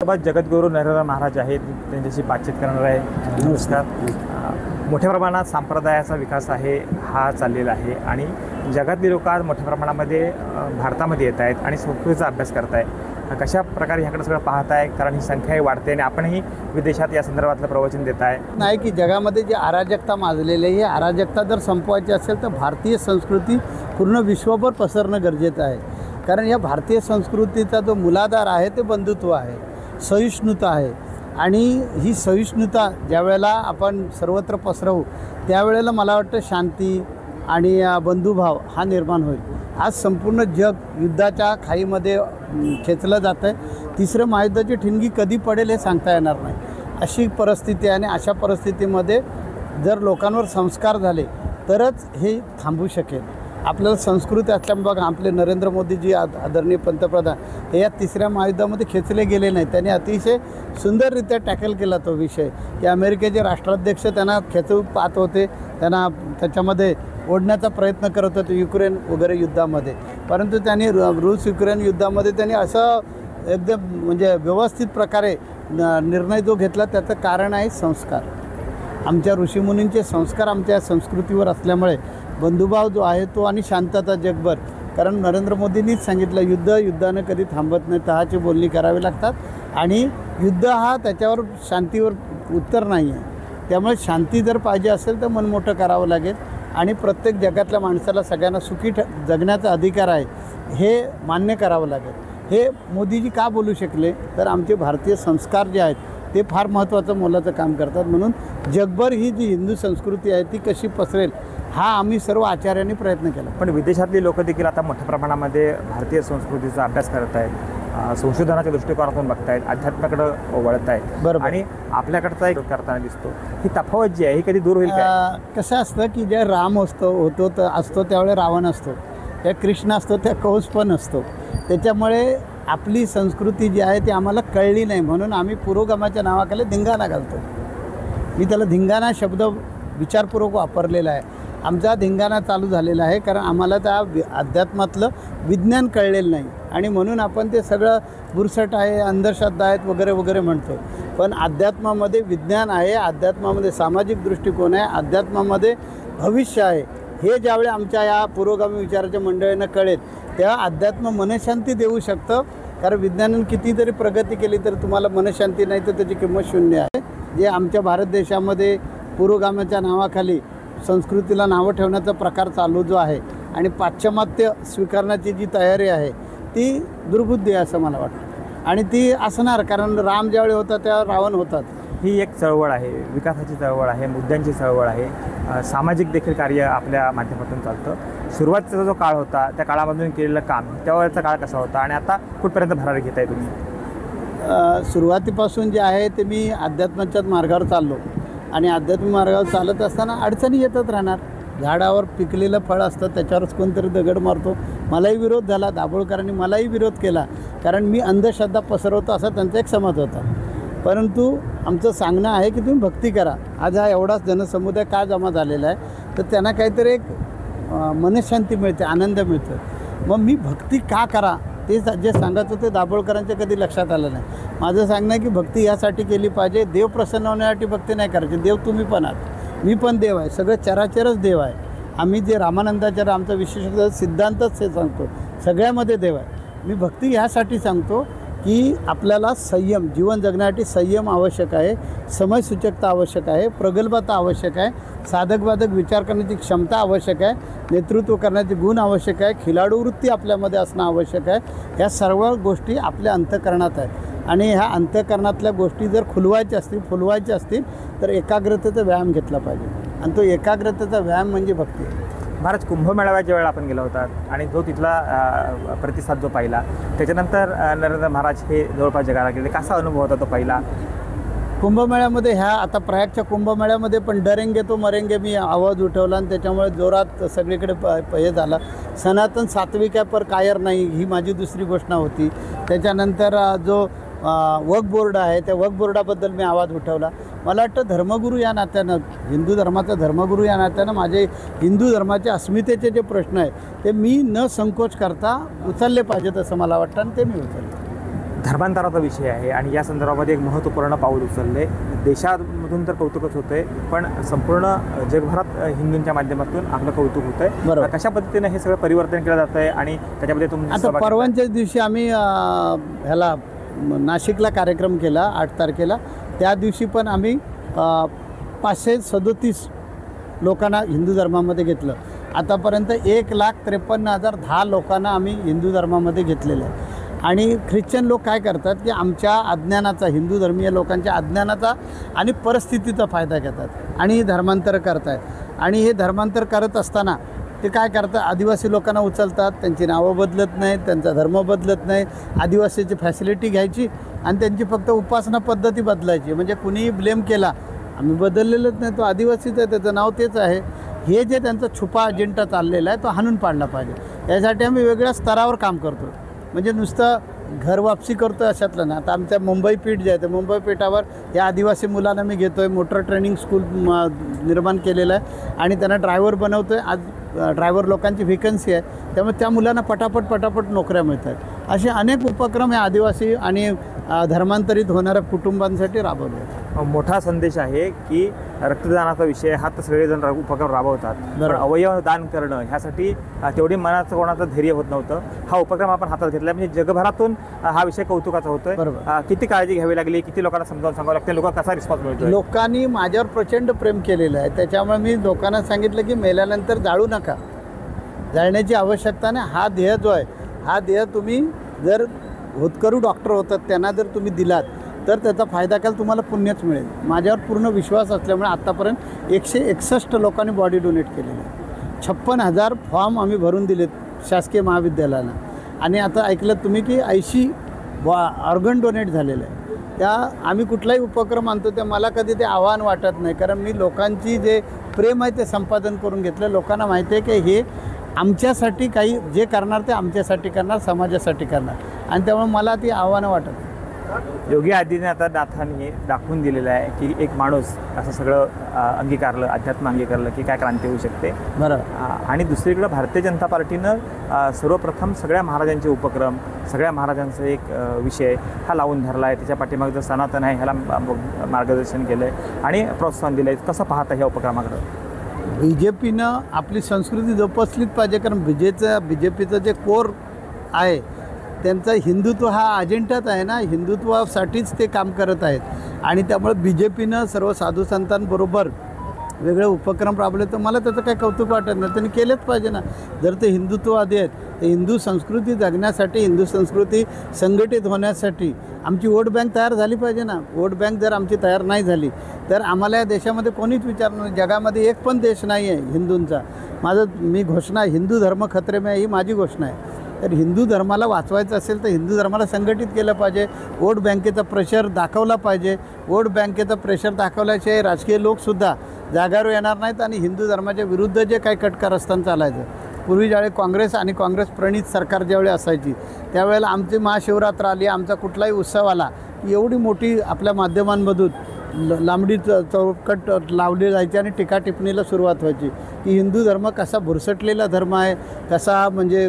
सोबत जगद्गुरू नरेंद्र महाराज आहेत, त्यांच्याशी बातचीत करणार आहे. नमस्कार. मोठ्या प्रमाणात संप्रदायाचा विकास आहे हा चाललेला आहे आणि जगातली लोक आज मोठ्या प्रमाणामध्ये भारतामध्ये येत आहेत आणि संस्कृतीचा अभ्यास करत आहे. कशा प्रकारे ह्याकडे सगळं पाहत आहे, कारण ही संख्याही वाढते आणि आपणही विदेशात या संदर्भातलं प्रवचन देत आहे. नाही की जगामध्ये जी अराजकता माजलेली आहे, ही अराजकता जर संपवायची असेल तर भारतीय संस्कृती पूर्ण विश्वभर पसरणं गरजेचं आहे. कारण या भारतीय संस्कृतीचा जो मूलाधार आहे ते बंधुत्व आहे, सहिष्णुता आहे. आणि ही सहिष्णुता ज्या वेळेला आपण सर्वत्र पसरवू त्यावेळेला मला वाटतं शांती आणि बंधुभाव हा निर्माण होईल. आज संपूर्ण जग युद्धाच्या खाईमध्ये खेचलं जातं आहे. तिसरं महायुद्धाची ठिणगी कधी पडेल हे सांगता येणार नाही, अशी परिस्थिती आहे. आणि अशा परिस्थितीमध्ये जर लोकांवर संस्कार झाले तरच हे थांबू शकेल. आपल्याला संस्कृती असल्यामुळे बघा, आपले नरेंद्र मोदीजी आदरणीय पंतप्रधान हे या तिसऱ्या महायुद्धामध्ये खेचले गेले नाही. त्यांनी अतिशय सुंदररित्या टॅकल केला तो विषय की अमेरिकेचे राष्ट्राध्यक्ष त्यांना खेचू पाहत होते, त्यांना त्याच्यामध्ये ओढण्याचा प्रयत्न करत होते युक्रेन वगैरे युद्धामध्ये. परंतु त्यांनी रूस युक्रेन युद्धामध्ये त्यांनी असं एकदम म्हणजे व्यवस्थित प्रकारे निर्णय जो घेतला त्याचं कारण आहे संस्कार. आमच्या ऋषीमुनींचे संस्कार आमच्या संस्कृतीवर असल्यामुळे बंधुभाव जो आहे तो आणि शांतता जगभर. कारण नरेंद्र मोदींनीच सांगितलं युद्धानं कधी थांबत नाही, तहाची बोलणी करावी लागतात. आणि युद्ध हा त्याच्यावर शांतीवर उत्तर नाही आहे. त्यामुळे शांती जर पाहिजे असेल तर मन मोठं करावं लागेल आणि प्रत्येक जगातल्या माणसाला सगळ्यांना सुखी जगण्याचा अधिकार आहे हे मान्य करावं लागेल. हे मोदीजी का बोलू शकले तर आमचे भारतीय संस्कार जे आहेत ते फार महत्त्वाचं मोलाचं काम करतात. म्हणून जगभर ही जी हिंदू संस्कृती आहे ती कशी पसरेल हा आम्ही सर्व आचार्यांनी प्रयत्न केला. पण विदेशातली लोक देखील आता मोठ्या प्रमाणामध्ये भारतीय संस्कृतीचा अभ्यास करत आहेत, संशोधनाच्या दृष्टिकोनातून बघत आहेत, अध्यात्माकडं वळत आहेत. बरोबर. आणि आपल्याकडचा एक करताना दिसतो ही तफावत जी आहे ही कधी दूर होईल का? कसं असतं की जे राम असतो त्यावेळेस रावण असतो, त्या कृष्ण असतो त्या कंस पण असतो. त्याच्यामुळे आपली संस्कृती जी आहे ती आम्हाला कळली नाही, म्हणून आम्ही पुरोगमाच्या नावाखाली धिंगाणा घालतो. मी त्याला धिंगाणा शब्द विचारपूर्वक वापरलेला आहे. आमचा धिंगाणा चालू झालेला आहे कारण आम्हाला त्या अध्यात्मातलं विज्ञान कळलेलं नाही आणि म्हणून आपण ते सगळं बुरसट आहे, अंधश्रद्धा आहेत वगैरे वगैरे म्हणतो. पण अध्यात्मामध्ये विज्ञान आहे, अध्यात्मामध्ये सामाजिक दृष्टिकोन आहे, अध्यात्मामध्ये भविष्य आहे. हे ज्यावेळी आमच्या या पुरोगामी विचाराच्या मंडळींना कळेल तेव्हा अध्यात्म मनशांती देऊ शकतं. कारण विज्ञानाने कितीतरी प्रगती केली तर तुम्हाला मनशांती नाही तर त्याची किंमत शून्य आहे. जे आमच्या भारत देशामध्ये पुरोगामाच्या नावाखाली संस्कृतीला नावं ठेवण्याचा प्रकार चालू जो आहे आणि पाश्चिमात्य स्वीकारण्याची जी तयारी आहे ती दुर्बुद्धी आहे असं मला वाटतं. आणि ती असणार, कारण राम ज्यावेळी होता तेव्हा रावण होतात. ही एक चळवळ आहे, विकासाची चळवळ आहे, मुद्द्यांची चळवळ आहे, सामाजिक देखील कार्य आपल्या माध्यमातून चालतं. सुरुवातीचा जो काळ होता त्या काळामधून केलेलं काम, त्यावेळेचा काळ कसा होता आणि आता कुठपर्यंत भरारी घेताय तुम्ही? सुरुवातीपासून जे आहे ते मी अध्यात्माच्याच मार्गावर चाललो आणि आध्यात्मिक मार्गावर चालत असताना अडचणी येतच राहणार. झाडावर पिकलेलं फळ असतं त्याच्यावरच कोणतरी दगड मारतो. मलाही विरोध झाला, दाभोळकरांनी मलाही विरोध केला कारण मी अंधश्रद्धा पसरवतो असा त्यांचा एक समज होता. परंतु आमचं सांगणं आहे की तुम्ही भक्ती करा. आज हा एवढाच जनसमुदाय का जमा झालेला आहे तर त्यांना काहीतरी एक मनशांती मिळते, आनंद मिळतो. मग मी भक्ती का करा ते जे सांगायचं ते दाभोळकरांच्या कधी लक्षात आलं नाही. माझं सांगणं आहे की भक्ती यासाठी केली पाहिजे, देव प्रसन्न होण्यासाठी भक्ती नाही करायची. देव तुम्ही पण आहात, मी पण देव आहे, सगळं चराचरच देव आहे. आम्ही जे रामानंदाचार्य आमचा विशेष सिद्धांतच हे सांगतो, सगळ्यामध्ये देव आहे. मी भक्ती ह्यासाठी सांगतो की आपल्याला संयम, जीवन जगण्यासाठी संयम आवश्यक आहे, समयसूचकता आवश्यक आहे, प्रगल्भता आवश्यक आहे, साधकबाधक विचार करण्याची क्षमता आवश्यक आहे, नेतृत्व करण्याचे गुण आवश्यक आहे, खिलाडू वृत्ती आपल्यामध्ये असणं आवश्यक आहे. ह्या सर्व गोष्टी आपल्या अंतःकरणात आहेत आणि ह्या अंतःकरणातल्या गोष्टी जर फुलवायच्या असतील तर एकाग्रतेचा व्यायाम घेतला पाहिजे आणि तो एकाग्रतेचा व्यायाम म्हणजे भक्ती. महाराज, कुंभमेळाव्याच्या वेळेला आपण गेलो होतात आणि जो तिथला प्रतिसाद जो पाहिला त्याच्यानंतर नरेंद्र महाराज हे जवळपास जगाला गेले, कसा अनुभव होता तो पहिला? कुंभमेळ्यामध्ये ह्या आता प्रयागच्या कुंभमेळ्यामध्ये पण डरेंगे तो मरेंगे मी आवाज उठवला आणि त्याच्यामुळे जोरात सगळीकडे हे झाला. सनातन सात्विक आहे पर कायर नाही ही माझी दुसरी घोषणा होती. त्याच्यानंतर जो वक्फ बोर्ड आहे त्या वक्फ बोर्डाबद्दल मी आवाज उठवला. मला वाटतं धर्मगुरू या नात्यानं, हिंदू धर्माचा धर्मगुरू या नात्यानं माझे हिंदू धर्माच्या अस्मितेचे जे प्रश्न आहेत ते मी न संकोच करता उचलले पाहिजेत असं मला वाटतं आणि ते मी उचलले. धर्मांतराचा विषय आहे आणि या संदर्भामध्ये एक महत्त्वपूर्ण पाऊल उचललं आहे. देशामधून तर कौतुकच होतं आहे, पण संपूर्ण जगभरात हिंदूंच्या माध्यमातून आपलं कौतुक होतं बरोबर. आहे. कशा पद्धतीने हे सगळं परिवर्तन केलं जातं आहे आणि त्याच्यामध्ये आता परवांच्याच दिवशी आम्ही ह्याला नाशिकला कार्यक्रम केला 8 तारखेला. त्या दिवशी पण आम्ही 537 लोकांना हिंदू धर्मामध्ये घेतलं. आतापर्यंत 1,53,010 लोकांना आम्ही हिंदू धर्मामध्ये घेतलेलं आहे. आणि ख्रिश्चन लोक काय करतात की आमच्या अज्ञानाचा, हिंदू धर्मीय लोकांच्या अज्ञानाचा आणि परिस्थितीचा फायदा घेतात आणि धर्मांतर करत आहेत. आणि हे धर्मांतर करत असताना ते काय करतात, आदिवासी लोकांना उचलतात, त्यांची नावं बदलत नाहीत, त्यांचा धर्म बदलत नाही, आदिवासीची फॅसिलिटी घ्यायची आणि त्यांची फक्त उपासना पद्धती बदलायची. म्हणजे कुणीही ब्लेम केला, आम्ही बदललेलंच नाही, तो आदिवासीच आहे, त्याचं नाव तेच आहे. हे जे त्यांचा छुपा अजेंडा चाललेला आहे तो हाणून पाडला पाहिजे. यासाठी आम्ही वेगळ्या स्तरावर काम करतो. म्हणजे नुसतं घर वापसी करतो आहे अशातलं ना. आता आमच्या मुंबई पीठ जे आहे ते मुंबई पीठावर या आदिवासी मुलांना मी घेतो आहे. मोटर ट्रेनिंग स्कूल निर्माण केलेलं आहे आणि त्यांना ड्रायव्हर बनवतो आहे. आज ड्रायव्हर लोकांची व्हेकन्सी आहे, त्यामुळे त्या मुलांना पटापट नोकऱ्या मिळत आहेत. असे अनेक उपक्रम हे आदिवासी आणि धर्मांतरित होणाऱ्या कुटुंबांसाठी राबवले आहेत. मोठा संदेश आहे की रक्तदानाचा विषय हा तर सगळेजण उपक्रम राबवतात, पण अवयव दान करणं ह्यासाठी तेवढी मनाचं कोणाचं धैर्य होत नव्हतं. हा उपक्रम आपण हातात घेतला, म्हणजे जगभरातून हा विषय कौतुकाचा होतोय. किती काळजी घ्यावी लागली, किती लोकांना समजावून सांगावं लागतं, लोक कसा रिस्पॉन्स मिळतो. लोकांनी माझ्यावर प्रचंड प्रेम केलेलं आहे. त्याच्यामुळे मी लोकांना सांगितलं की मेल्यानंतर जाळू नका, जाळण्याची आवश्यकता नाही. हा देह जो आहे, हा देह तुम्ही जर होतकरू डॉक्टर होतात त्यांना जर तुम्ही दिलात तर त्याचा फायदा काल तुम्हाला पुण्यच मिळेल. माझ्यावर पूर्ण विश्वास असल्यामुळे आत्तापर्यंत 161 लोकांनी बॉडी डोनेट केलेली आहे. 56,000 फॉर्म आम्ही भरून दिलेत शासकीय महाविद्यालयाला. आणि आता ऐकलं तुम्ही की 80 ऑर्गन डोनेट झालेलं आहे. त्या आम्ही कुठलाही उपक्रम आणतो ते मला कधी ते आव्हान वाटत नाही, कारण मी लोकांची जे प्रेम आहे ते संपादन करून घेतलं. लोकांना माहिती आहे की हे आमच्यासाठी काही जे करणार ते आमच्यासाठी करणार, समाजासाठी करणार, आणि त्यामुळे मला ती आव्हानं वाटत नाही. योगी आदित्यनाथांनी दाखवून दिलेलं आहे की एक माणूस असं सगळं अंगीकारलं, अध्यात्म अंगीकारलं की काय क्रांती होऊ शकते. बरोबर. आणि दुसरीकडं भारतीय जनता पार्टीनं सर्वप्रथम सगळ्या महाराजांचे उपक्रम, सगळ्या महाराजांचा एक विषय हा लावून धरला आहे. त्याच्या पाठीमागचं सनातन आहे ह्याला मार्गदर्शन केलं आहे आणि प्रोत्साहन दिलं आहे. कसं पाहता ह्या उपक्रमाकडं? BJPनं आपली संस्कृती जोपासलीच पाहिजे, कारण BJPचं जे कोर आहे त्यांचा हिंदुत्व हा अजेंडाच आहे ना, हिंदुत्वासाठीच ते काम करत आहेत. आणि त्यामुळे BJPनं सर्व साधू संतांबरोबर वेगळे उपक्रम राबवले तर मला त्याचं काही कौतुक वाटत नाही. त्यांनी केलेच पाहिजे ना. जर ते हिंदुत्ववादी आहेत तर हिंदू संस्कृती जगण्यासाठी, हिंदू संस्कृती संघटित होण्यासाठी आमची वोट बँक तयार झाली पाहिजे ना. वोट बँक जर आमची तयार नाही झाली तर आम्हाला या देशामध्ये कोणीच विचारणार. जगामध्ये एक पण देश नाही आहे हिंदूंचा. मी घोषणा हिंदू धर्म खतरे में ही माझी घोषणा आहे. तर हिंदू धर्माला वाचवायचं असेल तर हिंदू धर्माला संघटित केलं पाहिजे. वोट बँकेचा प्रेशर दाखवला पाहिजे. वोट बँकेचा प्रेशर दाखवल्याशिवाय राजकीय लोकसुद्धा जागावर येणार नाहीत आणि हिंदू धर्माच्या विरुद्ध जे काही कटकारस्थान चालायचं. पूर्वी ज्यावेळी काँग्रेस आणि काँग्रेस प्रणित सरकार ज्यावेळी असायची त्यावेळेला आमची महाशिवरात्र आली, आमचा कुठलाही उत्सव आला की एवढी मोठी आपल्या माध्यमांमधून लांबडी चौकट लावली जायची आणि टीका टिप्पणीला सुरुवात व्हायची की हिंदू धर्म कसा भुरसटलेला धर्म आहे, कसा म्हणजे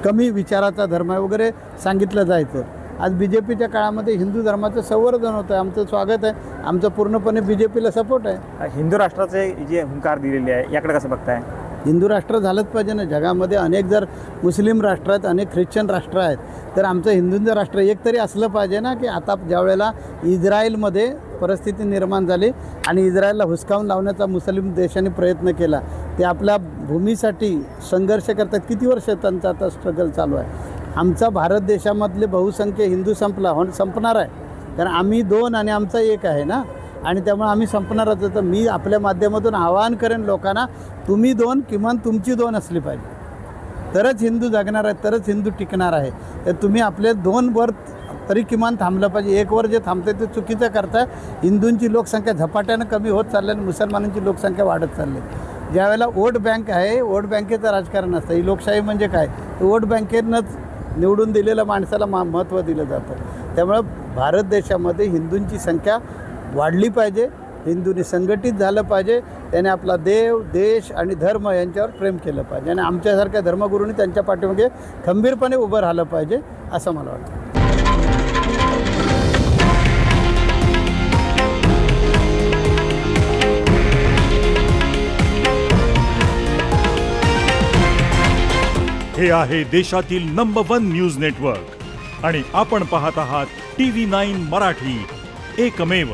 कमी विचाराचा धर्म आहे वगैरे सांगितलं जायचं. आज BJPच्या काळामध्ये हिंदू धर्माचं संवर्धन होतं आहे. आमचं स्वागत आहे. आमचं पूर्णपणे BJPला सपोर्ट आहे. हिंदू राष्ट्राचे जे हुंकार दिलेले आहे याकडे कसं बघताय? हिंदू राष्ट्र झालंच पाहिजे ना. जगामध्ये अनेक जर मुस्लिम राष्ट्र आहेत, अनेक ख्रिश्चन राष्ट्र आहेत, तर आमचं हिंदूंचं राष्ट्र एक तरी असलं पाहिजे ना. की आता ज्यावेळेला इस्रायलमध्ये परिस्थिती निर्माण झाली आणि इस्रायलला हुसकावून लावण्याचा मुस्लिम देशाने प्रयत्न केला, ते आपल्या भूमीसाठी संघर्ष करतात. किती वर्ष त्यांचा आता स्ट्रगल चालू आहे. आमचा भारत देशामधले बहुसंख्य हिंदू संपणार आहे, कारण आम्ही 2 आणि आमचा 1 आहे ना. आणि त्यामुळे आम्ही संपणारच. तर मी आपल्या माध्यमातून आवाहन करेन लोकांना, तुम्ही 2 किमान तुमची 2 असली पाहिजे, तरच हिंदू जगणार आहे, तरच हिंदू टिकणार आहे. तर तुम्ही आपले 2 वर तरी किमान थांबलं पाहिजे. 1 वर जे थांबते ते चुकीचं करताय. हिंदूंची लोकसंख्या झपाट्यानं कमी होत चालली आणि मुसलमानांची लोकसंख्या वाढत चालली. ज्यावेळेला वोट बँक आहे, वोट बँकेचं राजकारण असतं. ही लोकशाही म्हणजे काय, वोट बँकेनंच निवडून दिलेल्या माणसाला महत्त्व दिलं जातं. त्यामुळं भारत देशामध्ये हिंदूंची संख्या वाढली पाहिजे, हिंदूंनी संघटित झालं पाहिजे, त्याने आपला देव, देश आणि धर्म यांच्यावर प्रेम केलं पाहिजे आणि आमच्यासारख्या धर्मगुरूंनी त्यांच्या पाठीमागे खंबीरपणे उभं राहिलं पाहिजे असं मला वाटतं. हे आहे देशातील नंबर 1 न्यूज नेटवर्क आणि आपण पाहत आहात TV9 मराठी, एकमेव.